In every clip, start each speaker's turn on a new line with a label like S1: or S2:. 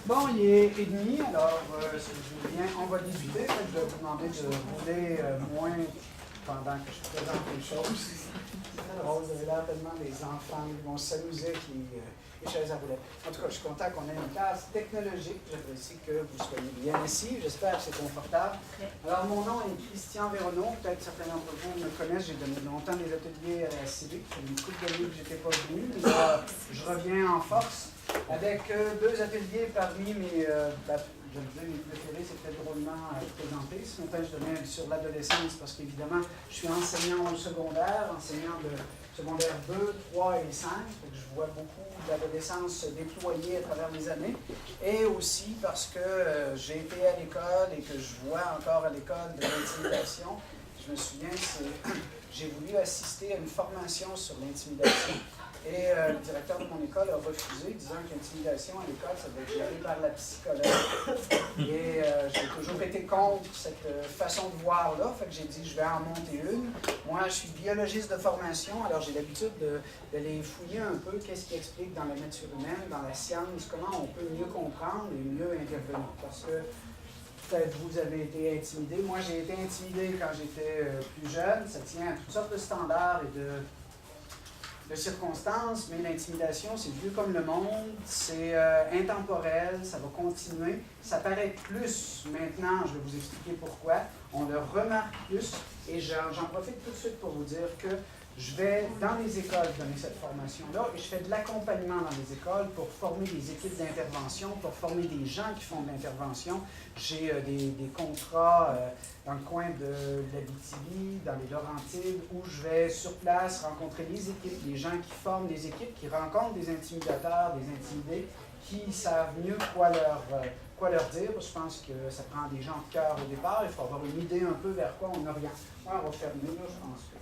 S1: Bon, il est et demi, alors si vous voulez bien, on va débuter. Je vais vous demander de rouler moins pendant que je présente les choses. C'est très drôle, vous avez l'air tellement des enfants qui vont s'amuser, les chaises à roulettes. En tout cas, je suis content qu'on ait une classe technologique. J'apprécie que vous soyez bien ici. J'espère que c'est confortable. Alors, mon nom est Christian Véronneau. Peut-être certains d'entre vous me connaissent. J'ai donné longtemps des ateliers à la Civic. Ça fait une couple d'années que je n'étais pas venu. Mais là, je reviens en force avec deux ateliers parmi mes... je vais dire, mes préférés, c'est peut-être drôlement présenté. Ce matin, je donnais sur l'adolescence parce qu'évidemment, je suis enseignant au secondaire, enseignant de secondaire 2, 3 et 5. Donc je vois beaucoup d'adolescence se déployer à travers les années. Et aussi parce que j'ai été à l'école et que je vois encore à l'école de l'intimidation. Je me souviens, j'ai voulu assister à une formation sur l'intimidation. Et le directeur de mon école a refusé, disant qu'intimidation à l'école, ça devait être géré par la psychologue. Et j'ai toujours été contre cette façon de voir-là. Fait que j'ai dit, je vais en monter une. Moi, je suis biologiste de formation, alors j'ai l'habitude d'aller fouiller un peu qu'est-ce qui explique dans la nature humaine, dans la science, comment on peut mieux comprendre et mieux intervenir. Parce que peut-être vous avez été intimidé. Moi, j'ai été intimidé quand j'étais plus jeune. Ça tient à toutes sortes de standards et de circonstances, mais l'intimidation, c'est vieux comme le monde, c'est intemporel, ça va continuer. Ça paraît plus maintenant, je vais vous expliquer pourquoi. On le remarque plus, et j'en profite tout de suite pour vous dire que je vais dans les écoles donner cette formation-là, et je fais de l'accompagnement dans les écoles pour former des équipes d'intervention, pour former des gens qui font de l'intervention. J'ai des contrats dans le coin de l'Abitibi, dans les Laurentides, où je vais sur place rencontrer les équipes, les gens qui forment des équipes, qui rencontrent des intimidateurs, des intimidés, qui savent mieux quoi leur dire. Je pense que ça prend des gens de cœur au départ. Il faut avoir une idée un peu vers quoi on oriente. Moi, on va fermer, là, je pense que...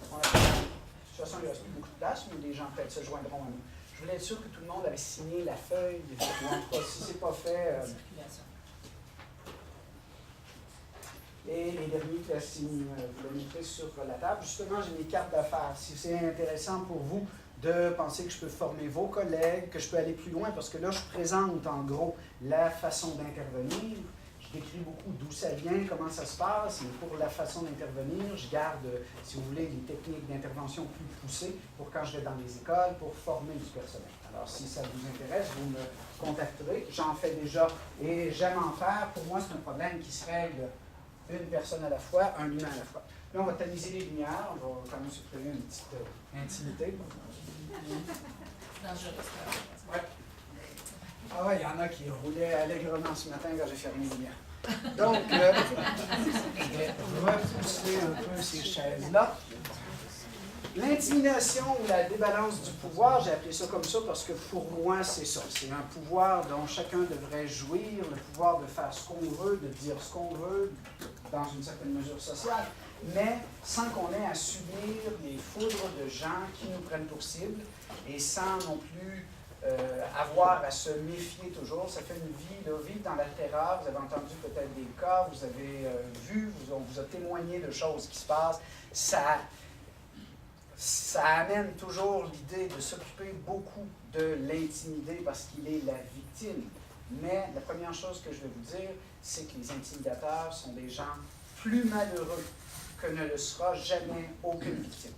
S1: De toute façon, il reste plus beaucoup de place, mais des gens peut-être se joindront à nous. Je voulais être sûr que tout le monde avait signé la feuille. En tout cas, si ce n'est pas fait... Et les derniers qui la signent, vous le mettrez sur la table. Justement, j'ai mes cartes d'affaires. Si c'est intéressant pour vous de penser que je peux former vos collègues, que je peux aller plus loin, parce que là, je présente en gros la façon d'intervenir. Je décris beaucoup d'où ça vient, comment ça se passe, mais pour la façon d'intervenir, je garde, si vous voulez, les techniques d'intervention plus poussées pour quand je vais dans les écoles, pour former du personnel. Alors, si ça vous intéresse, vous me contacterez. J'en fais déjà et j'aime en faire. Pour moi, c'est un problème qui se règle une personne à la fois, un humain à la fois. Là, on va tamiser les lumières, on va quand même se créer une petite intimité.
S2: Dangereux.
S1: Ouais. Ah ouais, il y en a qui roulaient allègrement ce matin quand j'ai fermé les lumières. Donc, je vais repousser un peu ces chaises-là. L'intimidation ou la débalance du pouvoir, j'ai appelé ça comme ça parce que pour moi, c'est ça. C'est un pouvoir dont chacun devrait jouir, le pouvoir de faire ce qu'on veut, de dire ce qu'on veut, dans une certaine mesure sociale, mais sans qu'on ait à subir les foudres de gens qui nous prennent pour cible et sans non plus avoir à se méfier toujours. Ça fait une vie, là, vivre dans la terreur. Vous avez entendu peut-être des cas, vous avez vu, on vous a témoigné de choses qui se passent. Ça amène toujours l'idée de s'occuper beaucoup de l'intimidé parce qu'il est la victime. Mais la première chose que je vais vous dire, c'est que les intimidateurs sont des gens plus malheureux que ne le sera jamais aucune victime.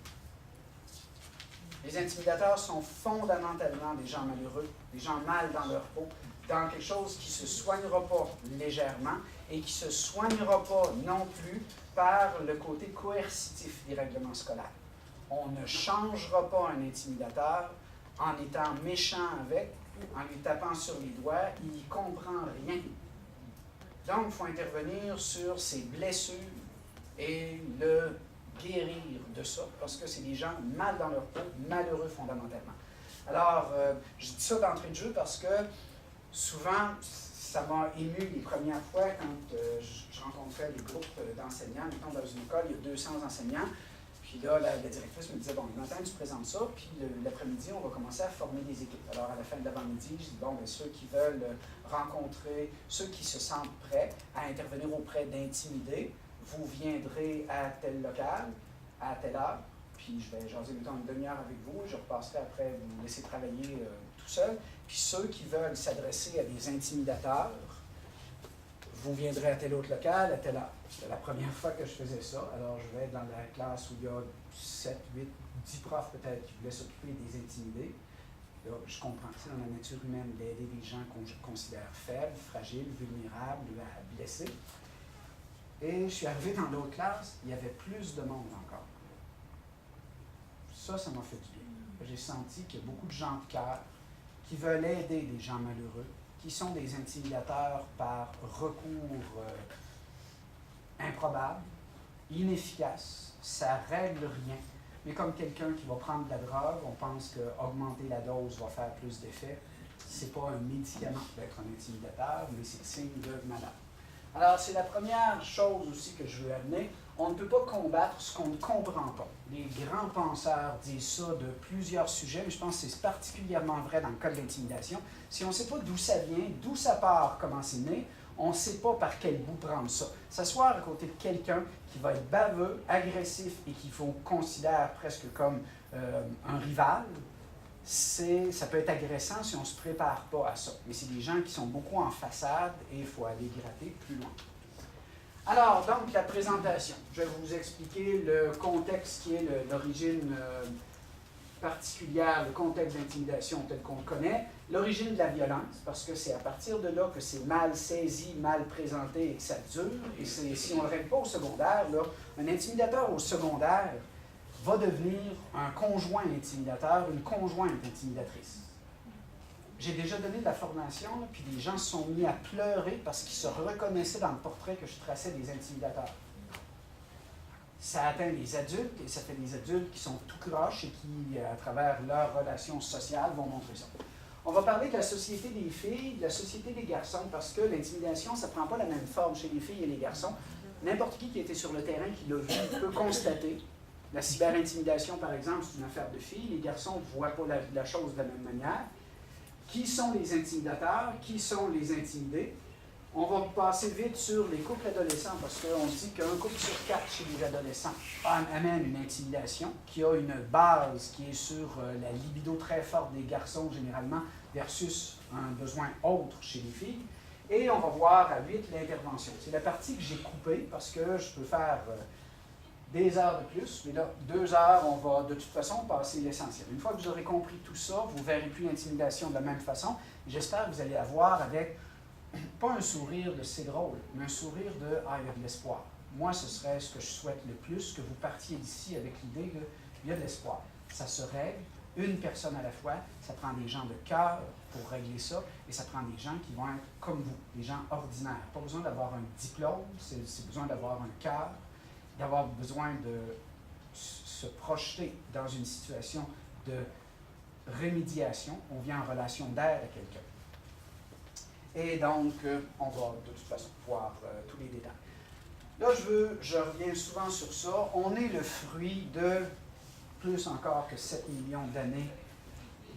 S1: Les intimidateurs sont fondamentalement des gens malheureux, des gens mal dans leur peau, dans quelque chose qui ne se soignera pas légèrement et qui ne se soignera pas non plus par le côté coercitif des règlements scolaires. On ne changera pas un intimidateur en étant méchant avec, en lui tapant sur les doigts, il n'y comprend rien. Donc, il faut intervenir sur ses blessures et le guérir de ça, parce que c'est des gens mal dans leur peau, malheureux fondamentalement. Alors, je dis ça d'entrée de jeu parce que souvent, ça m'a ému les premières fois quand je rencontrais des groupes d'enseignants. Mettons, dans une école, il y a 200 enseignants. Puis là, la directrice me disait, bon, le matin, tu présentes ça, puis l'après-midi, on va commencer à former des équipes. Alors, à la fin de l'avant-midi, je dis, bon, bien, ceux qui veulent rencontrer, ceux qui se sentent prêts à intervenir auprès d'intimidés, vous viendrez à tel local, à telle heure, puis je vais jaser, mettons, une demi-heure avec vous, je repasserai après vous laisser travailler tout seul. Puis ceux qui veulent s'adresser à des intimidateurs, vous viendrez à tel autre local, à telle heure. C'était la première fois que je faisais ça. Alors, je vais être dans la classe où il y a 7, 8, 10 profs peut-être qui voulaient s'occuper des intimidés. Là, je comprends que c'est dans la nature humaine d'aider des gens qu'on considère faibles, fragiles, vulnérables, blessés. Et je suis arrivé dans l'autre classe, il y avait plus de monde encore. Ça m'a fait du bien. J'ai senti qu'il y a beaucoup de gens de cœur qui veulent aider des gens malheureux, qui sont des intimidateurs par recours improbable, inefficace, ça ne règle rien. Mais comme quelqu'un qui va prendre de la drogue, on pense qu'augmenter la dose va faire plus d'effet. Ce n'est pas un médicament d'être un intimidateur, mais c'est le signe de malade. Alors, c'est la première chose aussi que je veux amener. On ne peut pas combattre ce qu'on ne comprend pas. Les grands penseurs disent ça de plusieurs sujets, mais je pense que c'est particulièrement vrai dans le cas de l'intimidation. Si on ne sait pas d'où ça vient, d'où ça part, comment c'est né, on ne sait pas par quel bout prendre ça. S'asseoir à côté de quelqu'un qui va être baveux, agressif et qui qu'on considère presque comme un rival, ça peut être agressant si on ne se prépare pas à ça. Mais c'est des gens qui sont beaucoup en façade et il faut aller gratter plus loin. Alors, donc, la présentation. Je vais vous expliquer le contexte qui est l'origine particulière, le contexte d'intimidation tel qu'on le connaît, l'origine de la violence, parce que c'est à partir de là que c'est mal saisi, mal présenté et que ça dure. Et si on ne le règle pas au secondaire, là, un intimidateur au secondaire va devenir un conjoint intimidateur, une conjointe intimidatrice. J'ai déjà donné de la formation, là, puis les gens se sont mis à pleurer parce qu'ils se reconnaissaient dans le portrait que je traçais des intimidateurs. Ça atteint les adultes, et ça fait des adultes qui sont tout croches et qui, à travers leurs relations sociales, vont montrer ça. On va parler de la société des filles, de la société des garçons, parce que l'intimidation, ça ne prend pas la même forme chez les filles et les garçons. N'importe qui était sur le terrain, qui l'a vu, peut constater. La cyberintimidation, par exemple, c'est une affaire de filles. Les garçons ne voient pas la chose de la même manière. Qui sont les intimidateurs? Qui sont les intimidés? On va passer vite sur les couples adolescents parce qu'on dit qu'un couple sur 4 chez les adolescents amène une intimidation qui a une base qui est sur la libido très forte des garçons généralement versus un besoin autre chez les filles. Et on va voir à 8 l'intervention. C'est la partie que j'ai coupée parce que je peux faire des heures de plus, mais là, 2 heures, on va de toute façon passer l'essentiel. Une fois que vous aurez compris tout ça, vous ne verrez plus l'intimidation de la même façon. J'espère que vous allez avoir avec, pas un sourire de c'est drôle, mais un sourire de ah, il y a de l'espoir. Moi, ce serait ce que je souhaite le plus, que vous partiez d'ici avec l'idée qu'il y a de l'espoir. Ça se règle, une personne à la fois, ça prend des gens de cœur pour régler ça, et ça prend des gens qui vont être comme vous, des gens ordinaires. Pas besoin d'avoir un diplôme, c'est besoin d'avoir un cœur, d'avoir besoin de se projeter dans une situation de rémédiation. On vient en relation d'aide à quelqu'un. Et donc, on va de toute façon voir tous les détails. Là, je reviens souvent sur ça. On est le fruit de plus encore que 7 millions d'années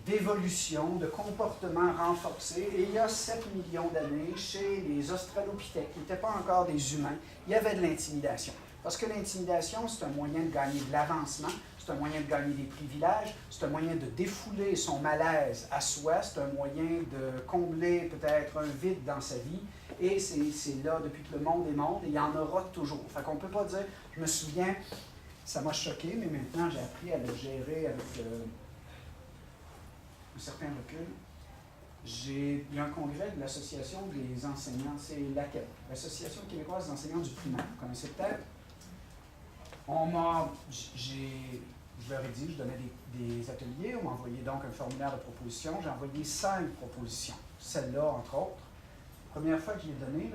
S1: d'évolution, de comportements renforcés. Et il y a 7 millions d'années, chez les Australopithèques, qui n'étaient pas encore des humains, il y avait de l'intimidation. Parce que l'intimidation, c'est un moyen de gagner de l'avancement, c'est un moyen de gagner des privilèges, c'est un moyen de défouler son malaise à soi, c'est un moyen de combler peut-être un vide dans sa vie, et c'est là depuis que le monde est monde, et il y en aura toujours. Fait qu'on ne peut pas dire, je me souviens, ça m'a choqué, mais maintenant j'ai appris à le gérer avec un certain recul. Il y a un congrès de l'Association des enseignants, c'est laquelle? L'Association québécoise des enseignants du primaire, vous connaissez peut-être? Je leur ai dit, je donnais des ateliers, on m'a envoyé donc un formulaire de proposition, j'ai envoyé 5 propositions, celle-là entre autres. Première fois que je l'ai donnée,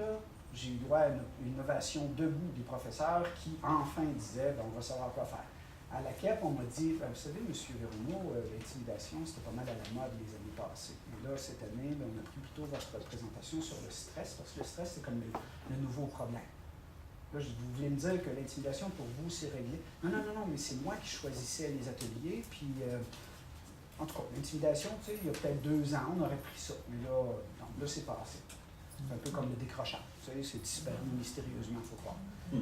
S1: j'ai eu droit à une ovation debout des professeurs qui enfin disaient, on va savoir quoi faire. À la CEP, on m'a dit, vous savez, M. Véronneau, l'intimidation, c'était pas mal à la mode les années passées. Mais là, cette année, on a pris plutôt votre présentation sur le stress, parce que le stress, c'est comme le nouveau problème. Là, vous voulez me dire que l'intimidation, pour vous, c'est réglé. Non, mais c'est moi qui choisissais les ateliers, puis, en tout cas, l'intimidation, tu sais, il y a peut-être 2 ans, on aurait pris ça. Mais là, non, là, c'est passé. C'est un peu comme le décrochage. Tu sais, c'est disparu mystérieusement, il faut croire.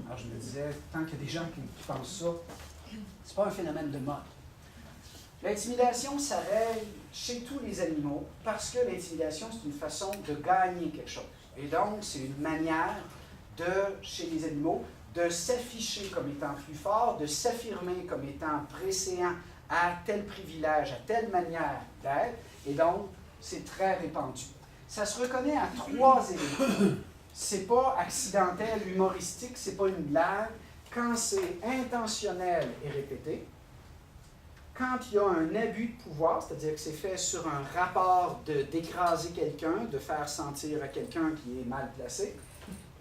S1: Alors, je me disais, tant qu'il y a des gens qui pensent ça, c'est pas un phénomène de mode. L'intimidation, ça règle chez tous les animaux parce que l'intimidation, c'est une façon de gagner quelque chose. Et donc, c'est une manière chez les animaux, de s'afficher comme étant plus fort, de s'affirmer comme étant préséant à tel privilège, à telle manière d'être. Et donc, c'est très répandu. Ça se reconnaît à 3 éléments. C'est pas accidentel, humoristique, c'est pas une blague. Quand c'est intentionnel et répété, quand il y a un abus de pouvoir, c'est-à-dire que c'est fait sur un rapport d'écraser quelqu'un, de faire sentir à quelqu'un qui est mal placé,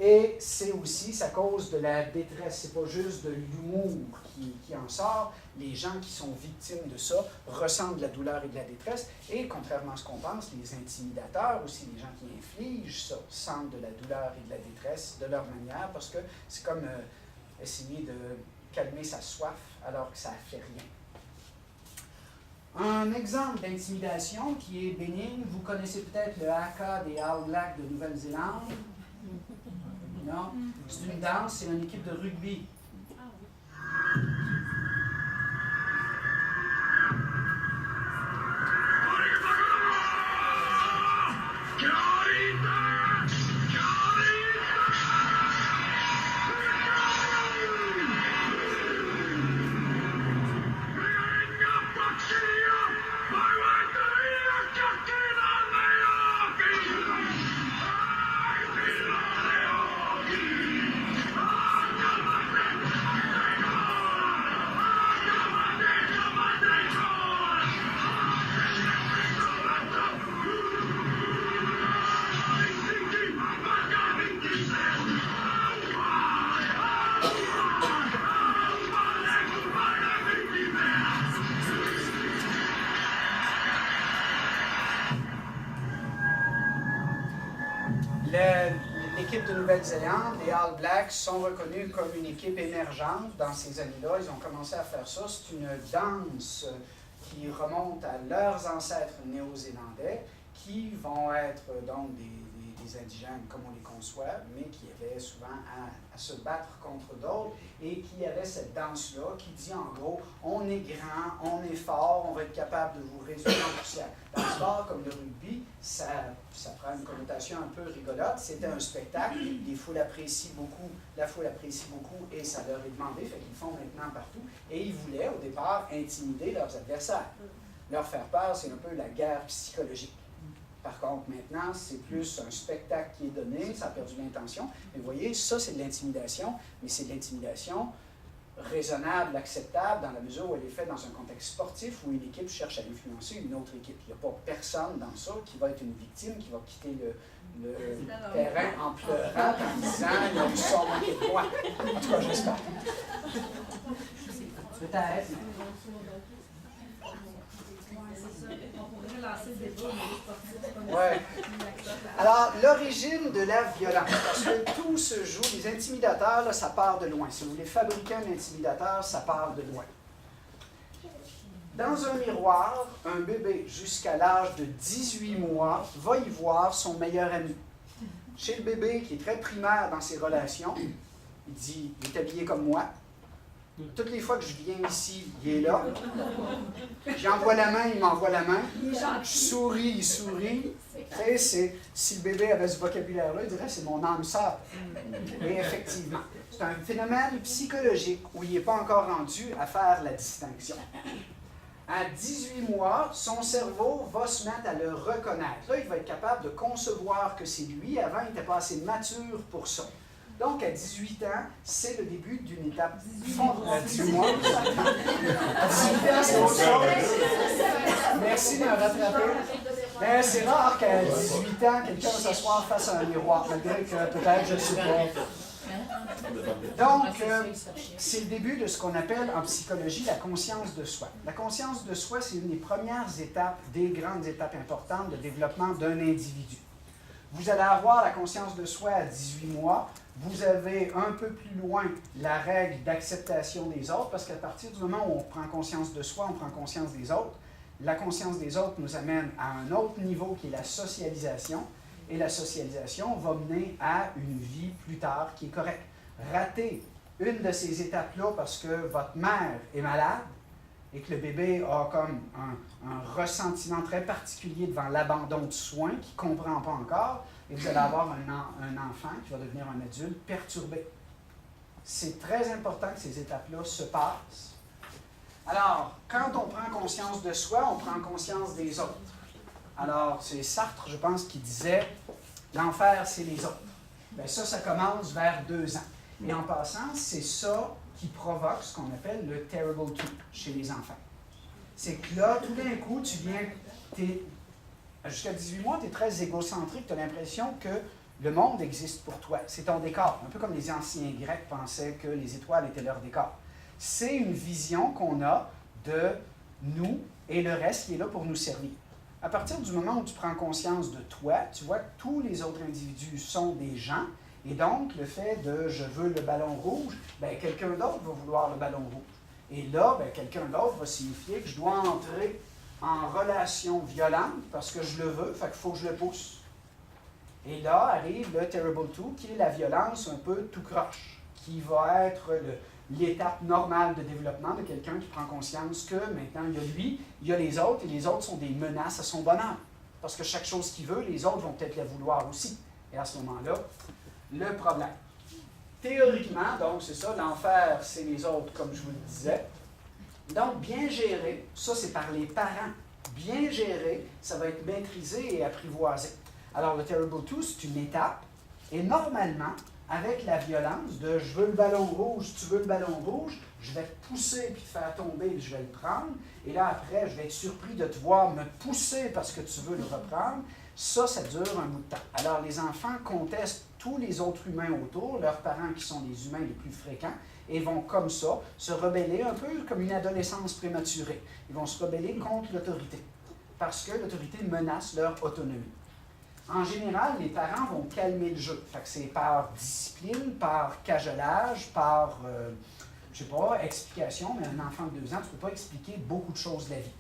S1: et c'est aussi, ça cause de la détresse, c'est pas juste de l'humour qui en sort. Les gens qui sont victimes de ça ressentent de la douleur et de la détresse, et contrairement à ce qu'on pense, les intimidateurs, aussi les gens qui infligent ça, sentent de la douleur et de la détresse de leur manière, parce que c'est comme essayer de calmer sa soif alors que ça ne fait rien. Un exemple d'intimidation qui est bénigne, vous connaissez peut-être le haka des All Blacks de Nouvelle-Zélande. Non? C'est une danse, c'est une équipe de rugby. L'équipe de Nouvelle-Zélande, les All Blacks, sont reconnus comme une équipe émergente dans ces années-là. Ils ont commencé à faire ça. C'est une danse qui remonte à leurs ancêtres néo-zélandais, qui vont être donc des indigènes comme on les conçoit, mais qui avaient souvent à se battre contre d'autres et qui avaient cette danse-là qui dit en gros, on est grand, on est fort, on va être capable de vous réduire en poussière. Dans le sport comme le rugby, ça prend une connotation un peu rigolote. C'était un spectacle, les foules apprécient beaucoup, la foule apprécie beaucoup et ça leur est demandé, fait qu'ils le font maintenant partout. Et ils voulaient au départ intimider leurs adversaires. Leur faire peur, c'est un peu la guerre psychologique. Par contre, maintenant, c'est plus un spectacle qui est donné, ça a perdu l'intention. Mais vous voyez, ça, c'est de l'intimidation, mais c'est de l'intimidation raisonnable, acceptable, dans la mesure où elle est faite dans un contexte sportif où une équipe cherche à influencer une autre équipe. Il n'y a pas personne dans ça qui va être une victime, qui va quitter le terrain en pleurant, en disant « ils sont manqués de moi ». En tout cas, j'espère. Peut-être. Ouais. Alors, l'origine de la violence, parce que tout se joue, les intimidateurs, là, ça part de loin. Si vous voulez fabriquer un intimidateur, ça part de loin. Dans un miroir, un bébé jusqu'à l'âge de 18 mois va y voir son meilleur ami. Chez le bébé, qui est très primaire dans ses relations, il dit, il est habillé comme moi. Toutes les fois que je viens ici, il est là. J'envoie la main, il m'envoie la main. Je souris, il sourit. Si le bébé avait ce vocabulaire-là, il dirait c'est mon âme sœur. Et effectivement, c'est un phénomène psychologique où il n'est pas encore rendu à faire la distinction. À 18 mois, son cerveau va se mettre à le reconnaître. Là, il va être capable de concevoir que c'est lui. Avant, il n'était pas assez mature pour ça. Donc, à 18 ans, c'est le début d'une étape fondamentale. 18 mois. À 18 ans, c'est autre chose. Merci de me rattraper. Mais c'est rare qu'à 18 ans, quelqu'un va s'asseoir face à un miroir, malgré que peut-être, je ne sais pas. Donc, c'est le début de ce qu'on appelle en psychologie la conscience de soi. La conscience de soi, c'est une des premières étapes, des grandes étapes importantes de développement d'un individu. Vous allez avoir la conscience de soi à 18 mois. Vous avez un peu plus loin la règle d'acceptation des autres, parce qu'à partir du moment où on prend conscience de soi, on prend conscience des autres. La conscience des autres nous amène à un autre niveau qui est la socialisation. Et la socialisation va mener à une vie plus tard qui est correcte. Rater une de ces étapes-là parce que votre mère est malade, et que le bébé a comme un ressentiment très particulier devant l'abandon de soins qu'il ne comprend pas encore, et vous allez avoir un enfant qui va devenir un adulte perturbé. C'est très important que ces étapes-là se passent. Alors, quand on prend conscience de soi, on prend conscience des autres. Alors, c'est Sartre, je pense, qui disait « L'enfer, c'est les autres ». Bien, ça commence vers 2 ans. Et en passant, c'est ça qui provoque ce qu'on appelle le terrible two chez les enfants. C'est que là, tout d'un coup, tu viens, jusqu'à 18 mois, tu es très égocentrique, tu as l'impression que le monde existe pour toi. C'est ton décor. Un peu comme les anciens Grecs pensaient que les étoiles étaient leur décor. C'est une vision qu'on a de nous et le reste qui est là pour nous servir. À partir du moment où tu prends conscience de toi, tu vois que tous les autres individus sont des gens, et donc le fait de « je veux le ballon rouge », bien, quelqu'un d'autre va vouloir le ballon rouge. Et là, bien, quelqu'un d'autre va signifier que je dois entrer en relation violente parce que je le veux, fait qu'il faut que je le pousse. Et là arrive le terrible two, qui est la violence un peu tout croche, qui va être l'étape normale de développement de quelqu'un qui prend conscience que maintenant il y a lui, il y a les autres, et les autres sont des menaces à son bonheur. Parce que chaque chose qu'il veut, les autres vont peut-être la vouloir aussi. Et à ce moment-là, le problème. Théoriquement, donc c'est ça, l'enfer, c'est les autres, comme je vous le disais. Donc, bien géré, ça c'est par les parents. Bien géré, ça va être maîtrisé et apprivoisé. Alors, le terrible two, c'est une étape, et normalement, avec la violence de « je veux le ballon rouge, tu veux le ballon rouge », je vais te pousser puis te faire tomber puis je vais le prendre. Et là, après, je vais être surpris de te voir me pousser parce que tu veux le reprendre. Ça dure un bout de temps. Alors, les enfants contestent tous les autres humains autour, leurs parents qui sont les humains les plus fréquents, et vont comme ça se rebeller un peu comme une adolescence prématurée. Ils vont se rebeller contre l'autorité parce que l'autorité menace leur autonomie. En général, les parents vont calmer le jeu. Fait que c'est par discipline, par cajolage, par, je ne sais pas, explication, mais un enfant de 2 ans, tu ne peux pas expliquer beaucoup de choses de la vie.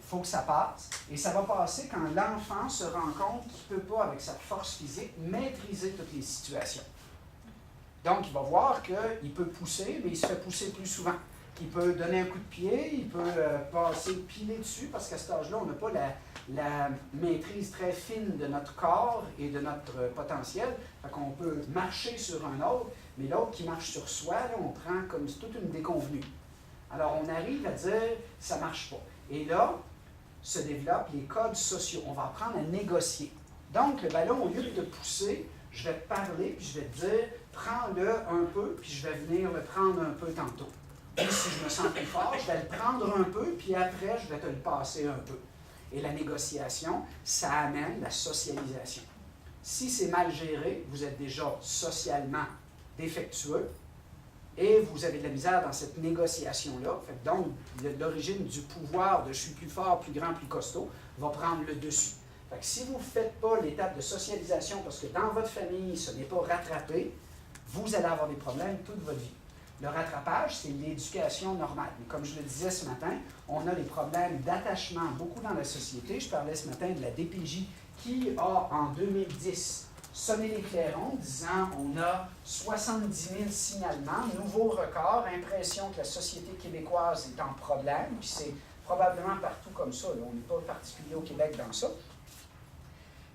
S1: Il faut que ça passe, et ça va passer quand l'enfant se rend compte qu'il ne peut pas, avec sa force physique, maîtriser toutes les situations. Donc, il va voir qu'il peut pousser, mais il se fait pousser plus souvent. Il peut donner un coup de pied, il peut passer piler dessus, parce qu'à cet âge-là, on n'a pas la maîtrise très fine de notre corps et de notre potentiel. Fait qu'on peut marcher sur un autre, mais l'autre qui marche sur soi, là, on prend comme toute une déconvenue. Alors, on arrive à dire « ça ne marche pas ». Et là, se développent les codes sociaux. On va apprendre à négocier. Donc, le ballon, au lieu de te pousser, je vais te parler, puis je vais te dire « prends-le un peu, puis je vais venir le prendre un peu tantôt ». Et si je me sens plus fort, je vais le prendre un peu, puis après, je vais te le passer un peu. Et la négociation, ça amène la socialisation. Si c'est mal géré, vous êtes déjà socialement défectueux et vous avez de la misère dans cette négociation-là. Donc, l'origine du pouvoir de « je suis plus fort, plus grand, plus costaud » va prendre le dessus. Fait que si vous ne faites pas l'étape de socialisation parce que dans votre famille, ce n'est pas rattrapé, vous allez avoir des problèmes toute votre vie. Le rattrapage, c'est l'éducation normale. Mais comme je le disais ce matin, on a des problèmes d'attachement beaucoup dans la société. Je parlais ce matin de la DPJ qui a, en 2010, sonné les clairons, disant on a 70 000 signalements, nouveau record, impression que la société québécoise est en problème, puis c'est probablement partout comme ça. Là. On n'est pas particulier au Québec dans ça.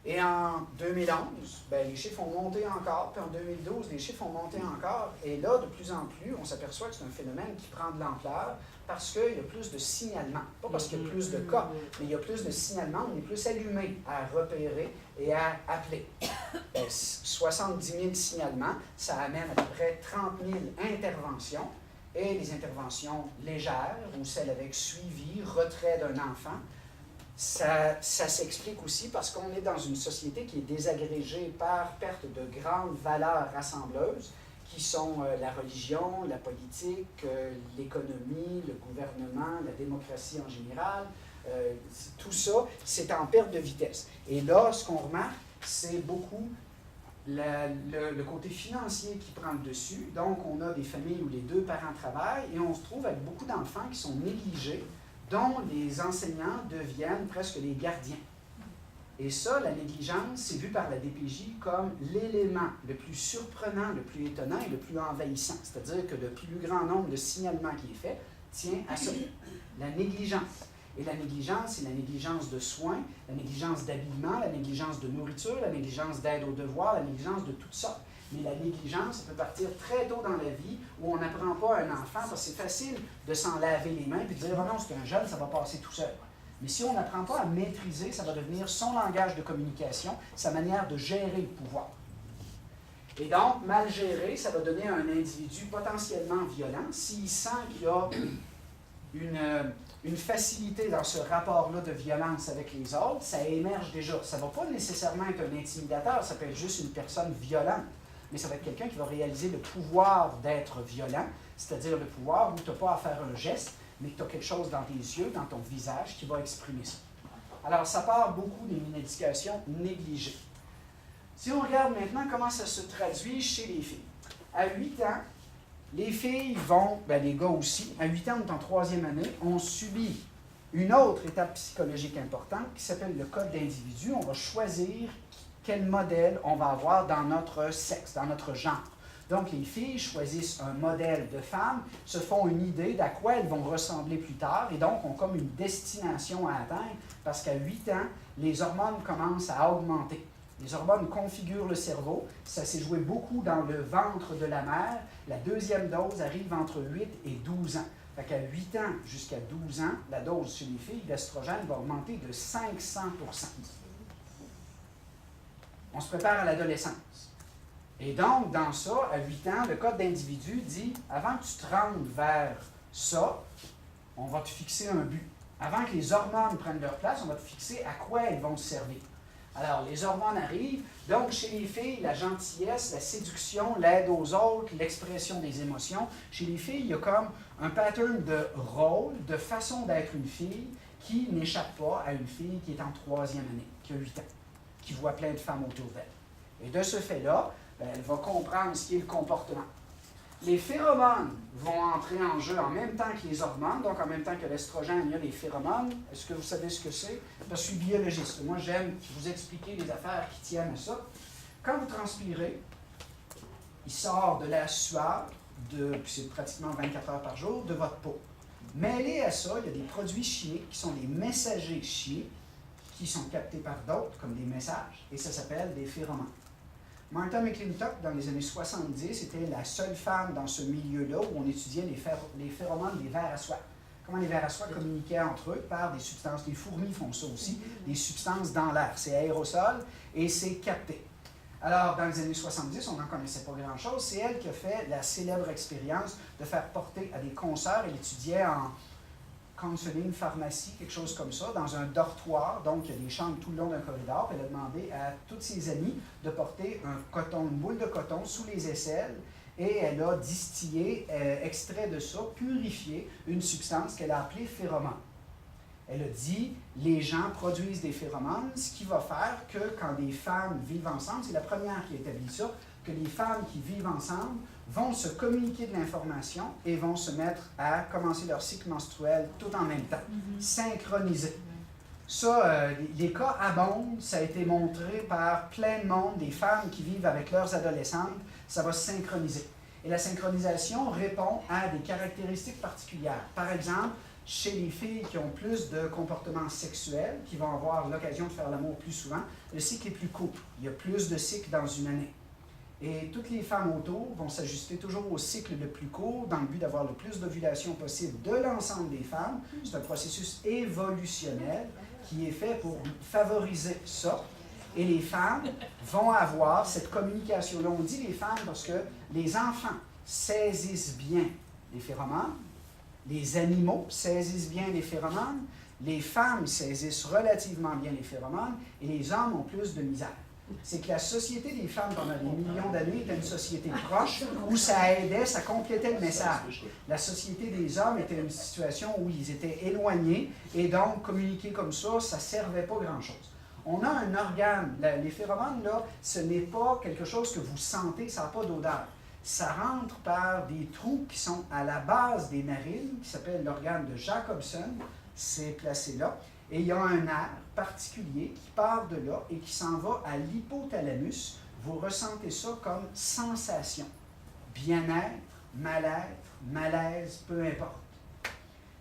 S1: Et en 2011, ben, les chiffres ont monté encore, puis en 2012, les chiffres ont monté encore, et là, de plus en plus, on s'aperçoit que c'est un phénomène qui prend de l'ampleur parce qu'il y a plus de signalements. Pas parce qu'il y a plus de cas, mais il y a plus de signalements, on est plus allumé à repérer et à appeler. 70 000 signalements, ça amène à peu près 30 000 interventions, et les interventions légères, ou celles avec suivi, retrait d'un enfant, ça s'explique aussi parce qu'on est dans une société qui est désagrégée par perte de grandes valeurs rassembleuses, qui sont la religion, la politique, l'économie, le gouvernement, la démocratie en général. Tout ça, c'est en perte de vitesse. Et là, ce qu'on remarque, c'est beaucoup le côté financier qui prend le dessus. Donc, on a des familles où les 2 parents travaillent et on se trouve avec beaucoup d'enfants qui sont négligés, dont les enseignants deviennent presque les gardiens. Et ça, la négligence, c'est vu par la DPJ comme l'élément le plus surprenant, le plus étonnant et le plus envahissant. C'est-à-dire que le plus grand nombre de signalements qui est fait, tient à ça, la négligence. Et la négligence, c'est la négligence de soins, la négligence d'habillement, la négligence de nourriture, la négligence d'aide aux devoirs, la négligence de toutes sortes. Mais la négligence, ça peut partir très tôt dans la vie où on n'apprend pas à un enfant, parce que c'est facile de s'en laver les mains et de dire « Oh non, c'est un jeune, ça va passer tout seul ». Mais si on n'apprend pas à maîtriser, ça va devenir son langage de communication, sa manière de gérer le pouvoir. Et donc, mal géré, ça va donner un individu potentiellement violent s'il sent qu'il y a une facilité dans ce rapport-là de violence avec les autres, ça émerge déjà. Ça ne va pas nécessairement être un intimidateur, ça peut être juste une personne violente, mais ça va être quelqu'un qui va réaliser le pouvoir d'être violent, c'est-à-dire le pouvoir où tu n'as pas à faire un geste, mais que tu as quelque chose dans tes yeux, dans ton visage, qui va exprimer ça. Alors, ça part beaucoup d'une éducation négligée. Si on regarde maintenant comment ça se traduit chez les filles. À 8 ans, les filles vont, les gars aussi, à 8 ans, on est en 3e année, on subit une autre étape psychologique importante qui s'appelle le code d'individu. On va choisir quel modèle on va avoir dans notre sexe, dans notre genre. Donc, les filles choisissent un modèle de femme, se font une idée d'à quoi elles vont ressembler plus tard et donc ont comme une destination à atteindre parce qu'à 8 ans, les hormones commencent à augmenter. Les hormones configurent le cerveau. Ça s'est joué beaucoup dans le ventre de la mère. La deuxième dose arrive entre 8 et 12 ans. Fait qu'à 8 ans jusqu'à 12 ans, la dose chez les filles d'estrogène va augmenter de 500 %. On se prépare à l'adolescence. Et donc, dans ça, à 8 ans, le code d'individu dit, avant que tu te rendes vers ça, on va te fixer un but. Avant que les hormones prennent leur place, on va te fixer à quoi elles vont te servir. Alors, les hormones arrivent. Donc, chez les filles, la gentillesse, la séduction, l'aide aux autres, l'expression des émotions. Chez les filles, il y a comme un pattern de rôle, de façon d'être une fille qui n'échappe pas à une fille qui est en 3e année, qui a 8 ans, qui voit plein de femmes autour d'elle. Et de ce fait-là, elle va comprendre ce qui est le comportement. Les phéromones vont entrer en jeu en même temps que les hormones, donc en même temps que l'estrogène, il y a les phéromones. Est-ce que vous savez ce que c'est? Parce que je suis biologiste. Moi, j'aime vous expliquer les affaires qui tiennent à ça. Quand vous transpirez, il sort de la sueur, puis c'est pratiquement 24 heures par jour, de votre peau. Mêlé à ça, il y a des produits chimiques qui sont des messagers chimiques qui sont captés par d'autres comme des messages, et ça s'appelle des phéromones. Martha McClintock, dans les années 70, était la seule femme dans ce milieu-là où on étudiait les phéromones des vers à soie. Comment les vers à soie communiquaient entre eux par des substances. Les fourmis font ça aussi, des substances dans l'air. C'est aérosol et c'est capté. Alors, dans les années 70, on n'en connaissait pas grand-chose. C'est elle qui a fait la célèbre expérience de faire porter à des consoeurs. Elle étudiait en counseling, pharmacie, quelque chose comme ça, dans un dortoir. Donc, il y a des chambres tout le long d'un corridor. Elle a demandé à toutes ses amies de porter une boule de coton sous les aisselles et elle a distillé, extrait de ça, purifié une substance qu'elle a appelée phéromone. Elle a dit, les gens produisent des phéromones, ce qui va faire que quand des femmes vivent ensemble, c'est la première qui établit ça, que les femmes qui vivent ensemble vont se communiquer de l'information et vont se mettre à commencer leur cycle menstruel tout en même temps, synchronisé. Ça, les cas abondent, ça a été montré par plein de monde, des femmes qui vivent avec leurs adolescentes, ça va se synchroniser. Et la synchronisation répond à des caractéristiques particulières. Par exemple, chez les filles qui ont plus de comportements sexuels, qui vont avoir l'occasion de faire l'amour plus souvent, le cycle est plus court. Il y a plus de cycles dans une année. Et toutes les femmes autour vont s'ajuster toujours au cycle le plus court dans le but d'avoir le plus d'ovulation possible de l'ensemble des femmes. C'est un processus évolutionnel qui est fait pour favoriser ça. Et les femmes vont avoir cette communication-là. On dit les femmes parce que les enfants saisissent bien les phéromones, les animaux saisissent bien les phéromones, les femmes saisissent relativement bien les phéromones et les hommes ont plus de misère. C'est que la société des femmes pendant des millions d'années était une société proche où ça aidait, ça complétait le message. La société des hommes était une situation où ils étaient éloignés et donc communiquer comme ça ne servait pas grand-chose. On a un organe, les phéromones, là, ce n'est pas quelque chose que vous sentez, ça n'a pas d'odeur. Ça rentre par des trous qui sont à la base des narines, qui s'appelle l'organe de Jacobson, c'est placé là. Et il y a un nerf particulier qui part de là et qui s'en va à l'hypothalamus. Vous ressentez ça comme sensation. Bien-être, mal-être, malaise, peu importe.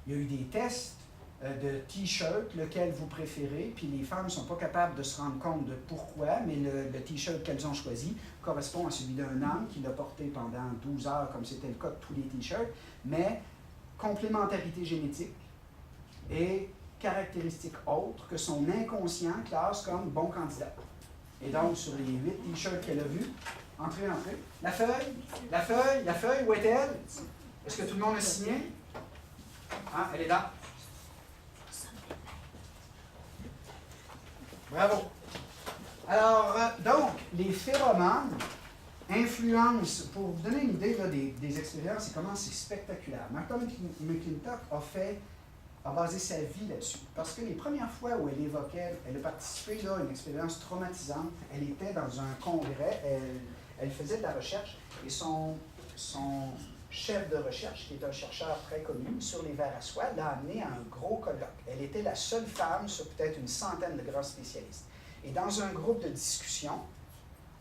S1: Il y a eu des tests de T-shirt, lequel vous préférez, puis les femmes ne sont pas capables de se rendre compte de pourquoi, mais le T-shirt qu'elles ont choisi correspond à celui d'un homme qui l'a porté pendant 12 heures, comme c'était le cas de tous les T-shirts, mais complémentarité génétique et caractéristiques autres que son inconscient classe comme bon candidat. Et donc, sur les 8 T-shirts qu'elle a vus, entrez. La feuille, où est-elle? Est-ce que tout le monde a signé? Ah, elle est là. Bravo. Alors, donc, les phéromones influencent, pour vous donner une idée là, des expériences et comment c'est spectaculaire. Martha McClintock a basé sa vie là-dessus. Parce que les premières fois où elle a participé là, à une expérience traumatisante, elle était dans un congrès, elle faisait de la recherche et son chef de recherche, qui est un chercheur très connu sur les vers à soie, l'a amenée à un gros colloque. Elle était la seule femme sur peut-être une centaine de grands spécialistes. Et dans un groupe de discussion,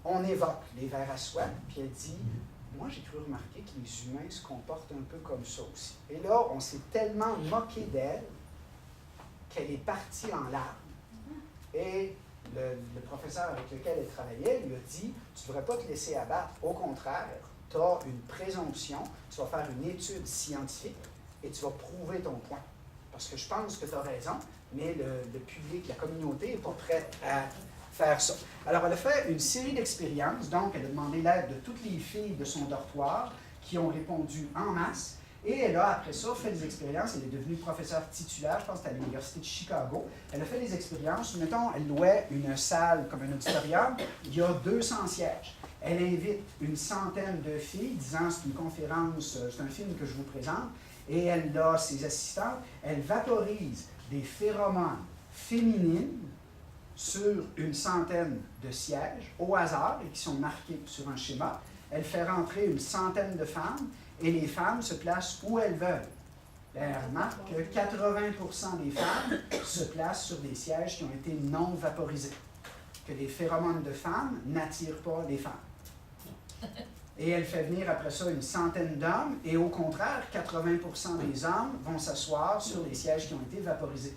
S1: on évoque les vers à soie, puis elle dit « Moi, j'ai cru remarquer que les humains se comportent un peu comme ça aussi. » Et là, on s'est tellement moqué d'elle qu'elle est partie en larmes. Et le professeur avec lequel elle travaillait lui a dit « Tu ne devrais pas te laisser abattre. Au contraire, tu as une présomption, tu vas faire une étude scientifique et tu vas prouver ton point. Parce que je pense que tu as raison, mais le public, la communauté n'est pas prête à faire ça. » Alors, elle a fait une série d'expériences, donc elle a demandé l'aide de toutes les filles de son dortoir qui ont répondu en masse. Et elle a, après ça, fait des expériences. Elle est devenue professeure titulaire, je pense que c'était à l'Université de Chicago. Elle a fait des expériences. Mettons, elle louait une salle comme un auditorium. Il y a 200 sièges. Elle invite une centaine de filles, disant c'est une conférence, c'est un film que je vous présente. Et elle a ses assistantes. Elle vaporise des phéromones féminines sur une centaine de sièges au hasard et qui sont marqués sur un schéma. Elle fait rentrer une centaine de femmes. Et les femmes se placent où elles veulent. Elle remarque que 80% des femmes se placent sur des sièges qui ont été non vaporisés. Que les phéromones de femmes n'attirent pas les femmes. Et elle fait venir après ça une centaine d'hommes, et au contraire, 80% des hommes vont s'asseoir sur les sièges qui ont été vaporisés.